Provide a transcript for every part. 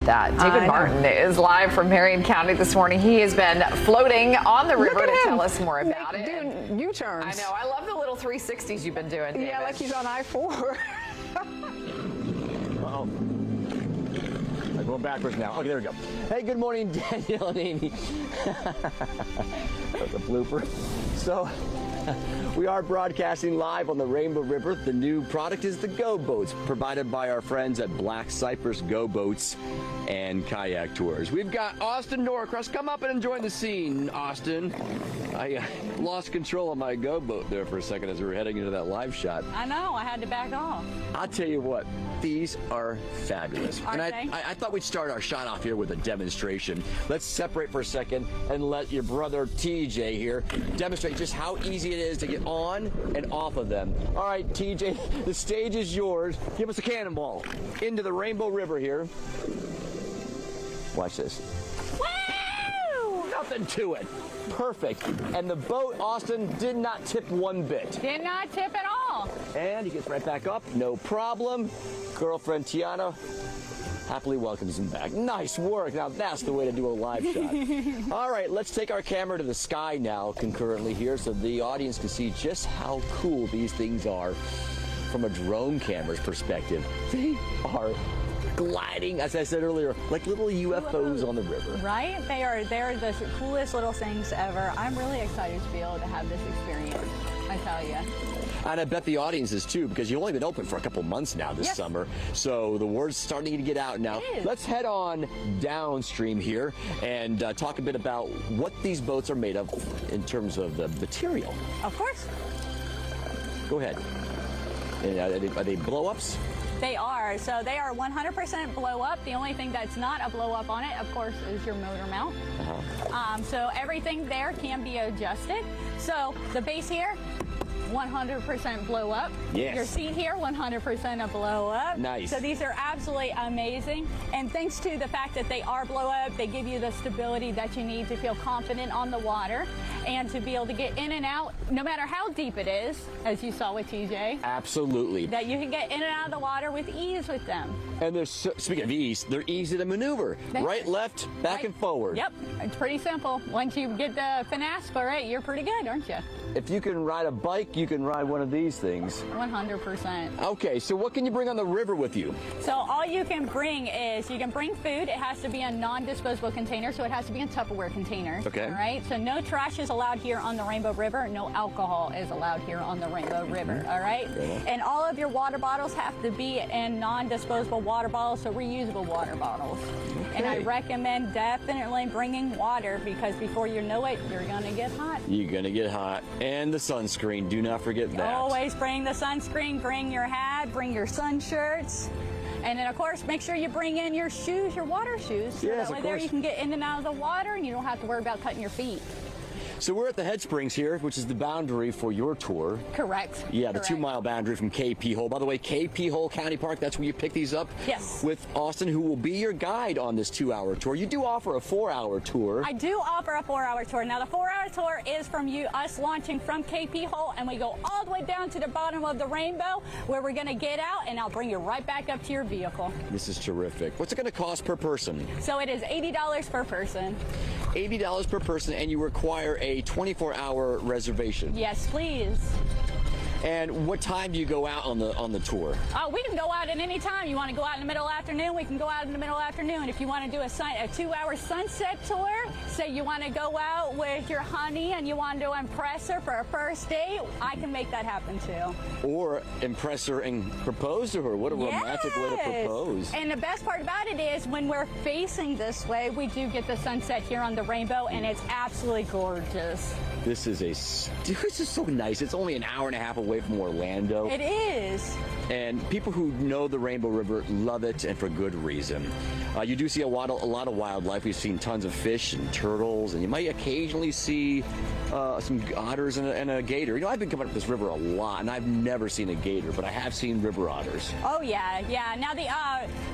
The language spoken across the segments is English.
David Martin is live from Marion County this morning. He has been floating on the river to tell us more about it. Doing U-turns. I know. I love the little 360s you've been doing, David. Yeah, like he's on I-4. Uh-oh. I'm going backwards now. Okay, there we go. Hey, good morning, Danielle and Amy. That was a blooper. So, we are broadcasting live on the Rainbow River. The new product is the Go Boats, provided by our friends at Black Cypress Go Boats and Kayak Tours. We've got Austin Norcross. Come up and join the scene, Austin. I lost control of my Go Boat there for a second as we were heading into that live shot. I know, I had to back off. I'll tell you what, these are fabulous. Aren't and I thought we'd start our shot off here with a demonstration. Let's separate for a second and let your brother TJ here demonstrate just how easy it is to get on and off of them. All right, TJ, the stage is yours. Give us a cannonball into the Rainbow River here. Watch this. Woo! Nothing to it. Perfect. And the boat, Austin, did not tip one bit. Did not tip at all. And he gets right back up, no problem. Girlfriend Tiana happily welcomes him back. Nice work. Now that's the way to do a live shot. All right, let's take our camera to the sky now concurrently here so the audience can see just how cool these things are from a drone camera's perspective. They are gliding, as I said earlier, like little UFOs on the river. Right? They're the coolest little things ever. I'm really excited to be able to have this experience, I tell you. And I bet the audience is too, because you've only been open for a couple months now this summer. So the word's starting to get out now. Let's head on downstream here and talk a bit about what these boats are made of in terms of the material. Of course. Go ahead. And are they blow-ups? They are. So they are 100% blow up. The only thing that's not a blow up on it, of course, is your motor mount. So everything there can be adjusted. So the base here, 100% blow up. Yes. Your seat here, 100% a blow up. Nice. So these are absolutely amazing. And thanks to the fact that they are blow up, they give you the stability that you need to feel confident on the water and to be able to get in and out, no matter how deep it is, as you saw with TJ. Absolutely. That you can get in and out of the water with ease with them. And they're speaking of ease, they're easy to maneuver. Right, left, back, and forward. Yep, it's pretty simple. Once you get the finesse for it, you're pretty good, aren't you? If you can ride a bike, you can ride one of these things. 100%. Okay, so what can you bring on the river with you? So all you can bring is, you can bring food. It has to be a non-disposable container, so it has to be in Tupperware containers. Okay. All right, so no trash is allowed here on the Rainbow River. No alcohol is allowed here on the Rainbow River, all right? And all of your water bottles have to be in non-disposable water bottles, so reusable water bottles. And I recommend definitely bringing water because before you know it, you're gonna get hot. You're gonna get hot. And the sunscreen, do not forget that. Always bring the sunscreen, bring your hat, bring your sun shirts. And then, of course, make sure you bring in your shoes, your water shoes. So Yes, that way of there course. you can get in and out of the water and you don't have to worry about cutting your feet. So we're at the Head Springs here, which is the boundary for your tour. Correct. Yeah, the Correct. 2-mile boundary from KP Hole. By the way, KP Hole County Park, that's where you pick these up. Yes. With Austin, who will be your guide on this 2-hour tour. You do offer a 4-hour tour. I do offer a 4-hour tour. Now, the 4-hour tour is from us launching from KP Hole, and we go all the way down to the bottom of the rainbow, where we're going to get out, and I'll bring you right back up to your vehicle. This is terrific. What's it going to cost per person? So it is $80 per person. $80 per person, and you require a 24-hour reservation. Yes, please. And what time do you go out on the tour? Oh, we can go out at any time. You want to go out in the middle of the afternoon, we can go out in the middle of the afternoon. If you want to do a 2-hour sunset tour, say you want to go out with your honey and you want to impress her for a first date, I can make that happen too. Or impress her and propose to her. What a romantic way to propose. And the best part about it is when we're facing this way, we do get the sunset here on the rainbow, and it's absolutely gorgeous. This is so nice. It's only an hour and a half away from Orlando. It is. And people who know the Rainbow River love it, and for good reason. You do see a lot of wildlife. We've seen tons of fish and turtles, and you might occasionally see some otters and a gator. You know, I've been coming up this river a lot, and I've never seen a gator, but I have seen river otters. Oh, yeah. Now,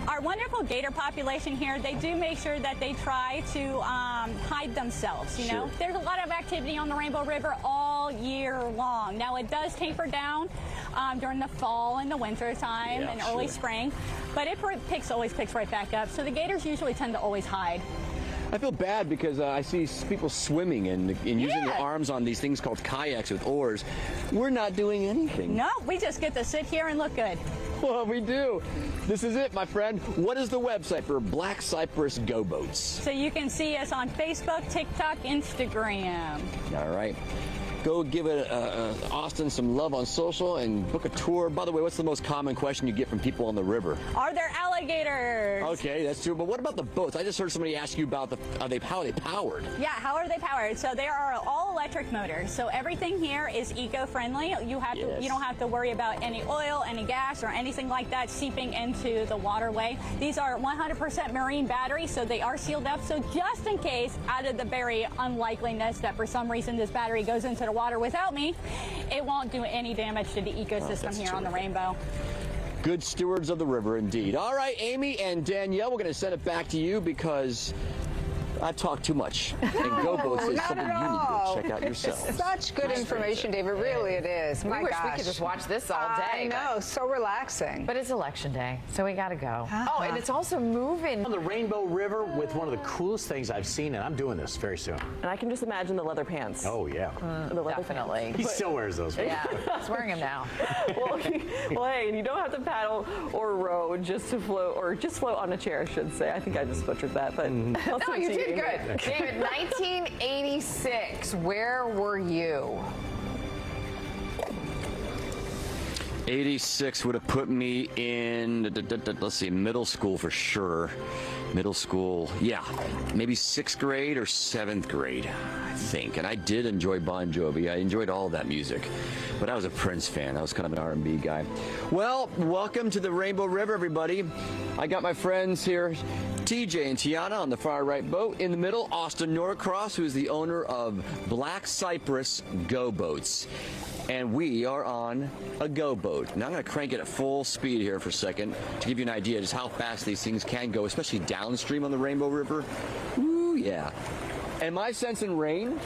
our wonderful gator population here, they do make sure that they try to hide themselves, you know. There's a lot of activity on the Rainbow River all all year long. Now it does taper down during the fall and the winter time and early spring, but it always picks right back up. So the gators usually tend to always hide. I feel bad because I see people swimming and using their arms on these things called kayaks with oars. We're not doing anything. No, we just get to sit here and look good. Well, we do. This is it, my friend. What is the website for Black Cypress Go Boats? So you can see us on Facebook, TikTok, Instagram. All right. Go give Austin some love on social and book a tour. By the way, what's the most common question you get from people on the river? Are there alligators? Okay, that's true. But what about the boats? I just heard somebody ask you about how are they powered? Yeah, how are they powered? So they are all electric motors. So everything here is eco-friendly. You don't have to worry about any oil, any gas, or anything like that seeping into the waterway. These are 100% marine batteries, so they are sealed up. So just in case, out of the very unlikeliness that for some reason this battery goes into the water without me, it won't do any damage to the ecosystem here on the Rainbow. Good stewards of the river, indeed. All right, Amy and Danielle, we're going to send it back to you because I've talked too much. And Go Boats is something you need to check out yourself. Such good information, David. Really, it is. My we wish gosh. we could just watch this all day. I know, so relaxing. But it's election day, so we gotta go. Oh, and it's also moving. On the Rainbow River with one of the coolest things I've seen, and I'm doing this very soon. And I can just imagine the leather pants. Oh, yeah. The leather Definitely. He still wears those. Yeah, he's wearing them now. well, hey, and you don't have to paddle or row just to float, or just float on a chair, I should say. I think I just butchered that, but No, you did good. David, 1986, where were you? 86 would have put me in, let's see, middle school for sure. Middle school, yeah, maybe 6th grade or 7th grade, I think. And I did enjoy Bon Jovi. I enjoyed all that music. But I was a Prince fan. I was kind of an R&B guy. Well, welcome to the Rainbow River, everybody. I got my friends here, TJ and Tiana on the far right boat. In the middle, Austin Norcross, who is the owner of Black Cypress Go Boats. And we are on a go boat. Now I'm going to crank it at full speed here for a second to give you an idea just how fast these things can go, especially downstream on the Rainbow River. Ooh, yeah. Am I sensing rain?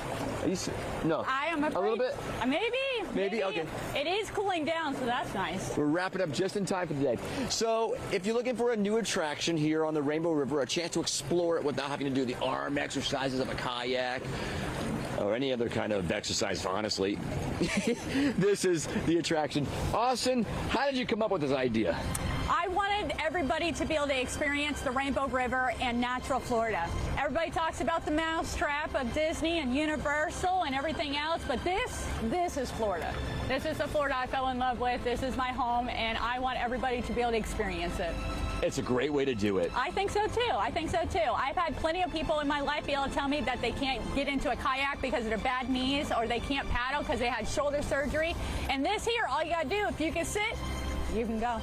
No. I am afraid. A little bit? Maybe. Okay. It is cooling down, so that's nice. We're wrapping up just in time for the day. So if you're looking for a new attraction here on the Rainbow River, a chance to explore it without having to do the arm exercises of a kayak, or any other kind of exercise, honestly, this is the attraction. Austin, how did you come up with this idea? I wanted everybody to be able to experience the Rainbow River and natural Florida. Everybody talks about the mousetrap of Disney and Universal and everything else, but this is Florida. This is the Florida I fell in love with. This is my home, and I want everybody to be able to experience it. It's a great way to do it. I think so too. I've had plenty of people in my life be able to tell me that they can't get into a kayak because of their bad knees, or they can't paddle because they had shoulder surgery. And this here, all you gotta do, if you can sit, you can go.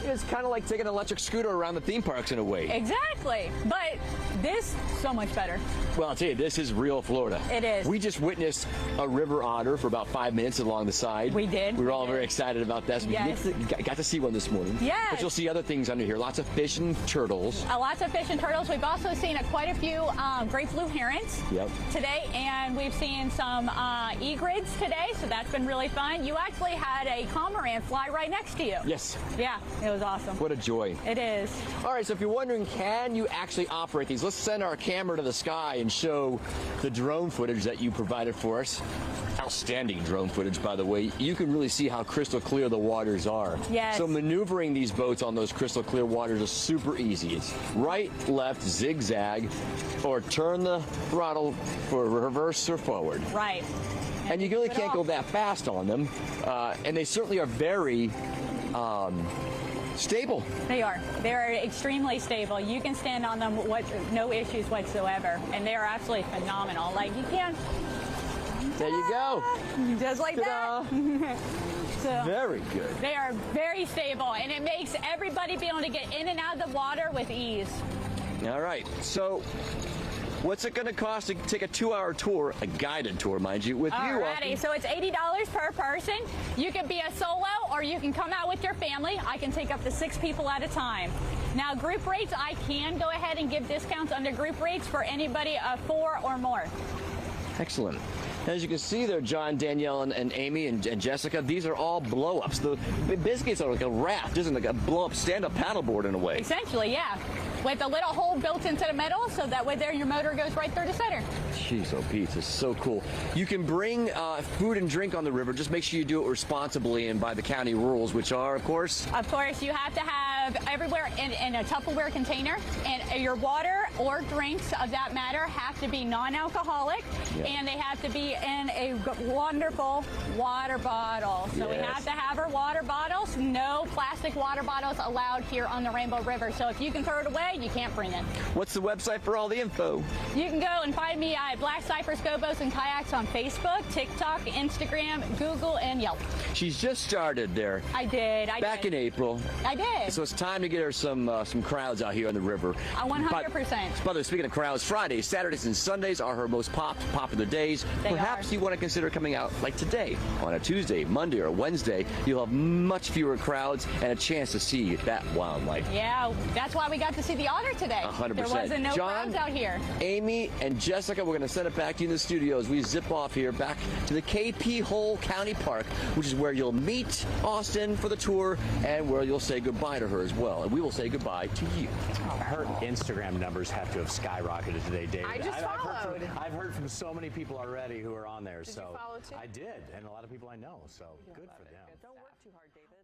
It's kind of like taking an electric scooter around the theme parks in a way. Exactly. But this, so much better. Well, I'll tell you, this is real Florida. It is. We just witnessed a river otter for about 5 minutes along the side. We did. We were all very excited about that. So Yes. we got to see one this morning. Yes. But you'll see other things under here. Lots of fish and turtles. Lots of fish and turtles. We've also seen quite a few great blue herons today, and we've seen some egrets today, so that's been really fun. You actually had a cormorant fly right next to you. Yes. Yeah, it was awesome. What a joy. It is. All right, so if you're wondering, can you actually operate these? Let's send our camera to the sky and show the drone footage that you provided for us. Outstanding drone footage, by the way. You can really see how crystal clear the waters are. Yes. So maneuvering these boats on those crystal clear waters is super easy. It's right, left, zigzag, or turn the throttle for reverse or forward. Right. And you really can't go that fast on them. And they certainly are very stable. They are. They're extremely stable. You can stand on them no issues whatsoever. And they are absolutely phenomenal. Like, you can't. There you go. Just like Ta-da. that. So, Very good. they are very stable, and it makes everybody be able to get in and out of the water with ease. All right. So what's it going to cost to take a 2-hour tour, a guided tour, mind you, with you? Alrighty, so it's $80 per person. You can be a solo, or you can come out with your family. I can take up to 6 people at a time. Now, group rates, I can go ahead and give discounts under group rates for anybody of 4 or more. Excellent. As you can see there, John, Danielle, and Amy, and Jessica, these are all blow-ups. Basically, it's like a raft, isn't it? Like a blow-up stand-up paddleboard in a way. Essentially, yeah. With a little hole built into the middle, so that way there your motor goes right through the center. Jeez, oh Pete, this is so cool. You can bring food and drink on the river. Just make sure you do it responsibly and by the county rules, which are, of course... Of course, you have to have everywhere in a Tupperware container, and your water or drinks of that matter have to be non-alcoholic, and they have to be in a wonderful water bottle. So we have to have our water bottles. No plastic water bottles allowed here on the Rainbow River. So if you can throw it away, you can't bring it. What's the website for all the info? You can go and find me at Black Cypress Go Boats and Kayaks on Facebook, TikTok, Instagram, Google, and Yelp. She's just started there. I did. Back in April. I did. So it's time to get her some crowds out here on the river. 100%. By the way, speaking of crowds, Fridays, Saturdays, and Sundays are her most popular days. Perhaps you want to consider coming out like today on a Tuesday, Monday, or Wednesday. You'll have much fewer crowds and a chance to see that wildlife. Yeah, that's why we got to see the otter today. 100%. There wasn't no John, crowds out here. Amy, and Jessica, we're going to send it back to you in the studio as we zip off here back to the KP Hole County Park, which is where you'll meet Austin for the tour and where you'll say goodbye to her as well. And we will say goodbye to you. Her Instagram numbers have to have skyrocketed today, David. I just followed. I've heard from so many people already who are on there. Did you follow too? I did, and a lot of people I know. So good for them. Don't work too hard, David.